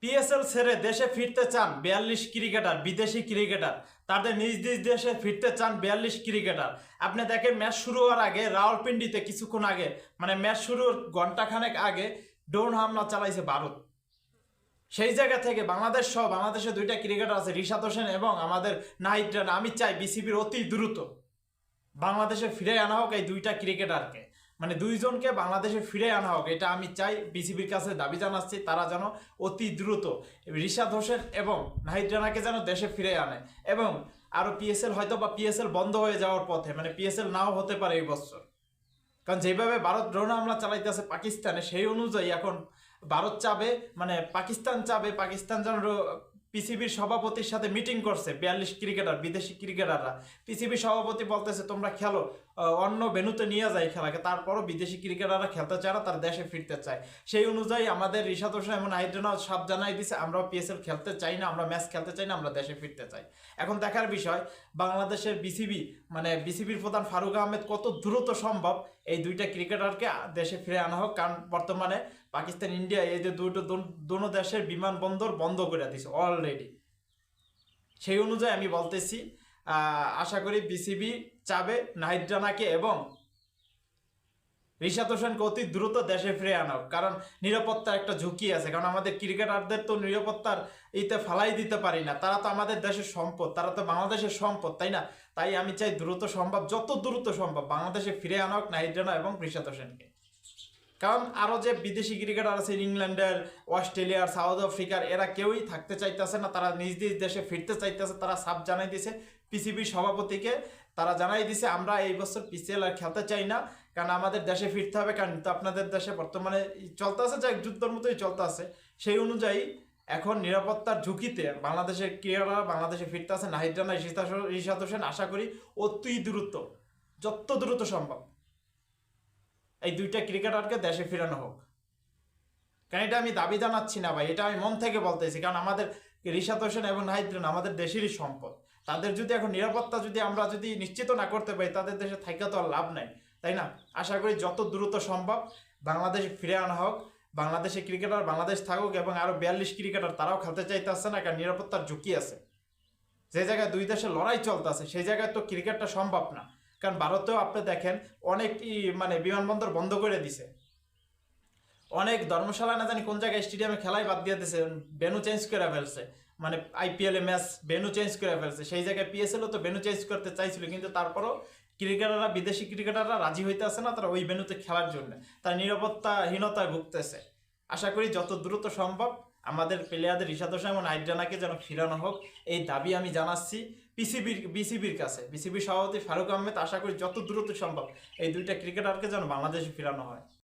PSL ছেড়ে দেশে ফিরতে চান 42 ক্রিকেটার, বিদেশি ক্রিকেটার তাদের নিজ নিজ দেশে ফিরতে চান 42 ক্রিকেটার। আপনি দেখেন ম্যাচ শুরু হওয়ার আগে রাওয়ালপিন্ডিতে কিছুক্ষণ আগে মানে ম্যাচ শুরুর ঘন্টাখানেক আগে ড্রোন হামলা চালাইছে ভারত। সেই জায়গা থেকে বাংলাদেশ সহ বাংলাদেশে দুইটা ক্রিকেটার আছে, রিশাদ হোসেন এবং আমাদের নাহিদ রানা। আমি চাই বিসিবির অতি দ্রুত বাংলাদেশে ফিরে আনা হোক এই দুইটা ক্রিকেটারকে, মানে দুইজনকে বাংলাদেশে ফিরে আনা হোক, এটা আমি চাই। বিসিবির কাছে দাবি জানাচ্ছি তারা যেন অতি দ্রুত রিশাদ হোসেন এবং নাহিদ রানাকে যেন দেশে ফিরে আনে। এবং আরও পিএসএল হয়তো বা পিএসএল বন্ধ হয়ে যাওয়ার পথে, মানে পিএসএল নাও হতে পারে এই বছর, কারণ যেভাবে ভারত ড্রোন হামলা চালাইতেছে পাকিস্তানে, সেই অনুযায়ী এখন ভারত চাবে, মানে পাকিস্তান চাবে, পাকিস্তান যেন পিসিবির সভাপতির সাথে মিটিং করছে 42 ক্রিকেটার, বিদেশি ক্রিকেটাররা। পিসিবির সভাপতি বলতেছে তোমরা খেলো, অন্য ভেন্যুতে নিয়ে যায় খেলাকে, তারপরও বিদেশি ক্রিকেটাররা খেলতে চায় না, তার দেশে ফিরতে চায়। সেই অনুযায়ী আমাদের রিশাদ হোসেন এবং নাহিদ রানা সব জানাই দিছে আমরাও পিএসএল খেলতে চাই না, আমরা ম্যাচ খেলতে চাই না, আমরা দেশে ফিরতে চাই। এখন দেখার বিষয় বাংলাদেশের বিসিবি, মানে বিসিবির প্রধান ফারুক আহমেদ কত দ্রুত সম্ভব এই দুইটা ক্রিকেটারকে দেশে ফিরে আনা হোক, কারণ বর্তমানে পাকিস্তান, ইন্ডিয়া এই যে দুটো দেশের বিমানবন্দর বন্ধ করে দিছে অলরেডি। সেই অনুযায়ী আমি বলতেছি আশা করি বিসিবি চাবে নাহিদ রানাকে এবং রিশাদ হোসেনকে অতি দ্রুত দেশে ফিরে আনা হোক, কারণ নিরাপত্তার একটা ঝুঁকি আছে। কারণ আমাদের ক্রিকেটারদের তো নিরাপত্তার ইতে ফালাই দিতে পারি না, তারা তো আমাদের দেশের সম্পদ, তারা তো বাংলাদেশের সম্পদ, তাই না? তাই আমি চাই দ্রুত সম্ভব, যত দ্রুত সম্ভব বাংলাদেশে ফিরে আনা হোক নাহিদ রানা এবং রিশাদ হোসেনকে। কারণ আরও যে বিদেশি ক্রিকেটার আছে ইংল্যান্ডের, অস্ট্রেলিয়ার, সাউথ আফ্রিকার, এরা কেউই থাকতে চাইতেছে না, তারা নিজ নিজ দেশে ফিরতে চাইতেছে। তারা সাফ জানাই দিছে পিসিবির সভাপতিকে, তারা জানাই দিছে আমরা এই বছর পিসিএল আর খেলতে চাই না, কারণ আমাদের দেশে ফিরতে হবে। কারণ তো আপনাদের দেশে বর্তমানে চলতে আছে, যা যুদ্ধের মতোই চলতে আছে। সেই অনুযায়ী এখন নিরাপত্তার ঝুঁকিতে বাংলাদেশের ক্রিকেটাররা বাংলাদেশে ফিরতে আছে। নাহিদ রানা, রিশাদ হোসেন আশা করি অতি দ্রুত, যত দ্রুত সম্ভব এই দুইটা ক্রিকেটারকে দেশে ফিরানো হোক। কারণ এটা আমি দাবি জানাচ্ছি না ভাই, এটা আমি মন থেকে বলতেছি। কারণ আমাদের রিশাদ হোসেন এবং নাহিদ রানা আমাদের দেশেরই সম্পদ। তাদের যদি এখন নিরাপত্তা আমরা যদি নিশ্চিত না করতে পারি, তাদের দেশে থাকা তো আর লাভ নাই, তাই না? আশা করি যত দ্রুত সম্ভব বাংলাদেশে ফিরে আনা হোক, বাংলাদেশে ক্রিকেটার বাংলাদেশ থাকুক এবং আরও 42 ক্রিকেটার তারাও খেলতে চাইতেছে না, কারণ নিরাপত্তার ঝুঁকি আছে। যে জায়গায় দুই দেশের লড়াই চলতেছে সেই জায়গায় তো ক্রিকেটটা সম্ভব না। কারণ ভারতেও আপনি দেখেন অনেক মানে বিমানবন্দর বন্ধ করে দিছে, অনেক ধর্মশালা না জানি কোন জায়গায় স্টেডিয়ামে খেলাই বাদ দিয়ে দিছে, ভেন্যু চেঞ্জ করে ফেলছে। মানে আইপিএল এ ম্যাচ ভেন্যু চেঞ্জ করে ফেলছে, সেই জায়গায় পিএসএলও তো ভেন্যু চেঞ্জ করতে চাইছিল, কিন্তু তারপরও ক্রিকেটাররা, বিদেশি ক্রিকেটাররা রাজি হইতে আসে না তারা ওই ভেন্যুতে খেলার জন্য, তার নিরাপত্তাহীনতায় ভুগতেছে। আশা করি যত দ্রুত সম্ভব আমাদের প্লেয়ারদের রিশাদ হোসেন এবং নাহিদ রানাকে যেন ফিরানো হোক, এই দাবি আমি জানাচ্ছি বিসিবির কাছে। বিসিবির সভাপতি ফারুক আহমেদ আশা করি যত দ্রুত সম্ভব এই দুইটা ক্রিকেটারকে যেন বাংলাদেশে ফিরানো হয়।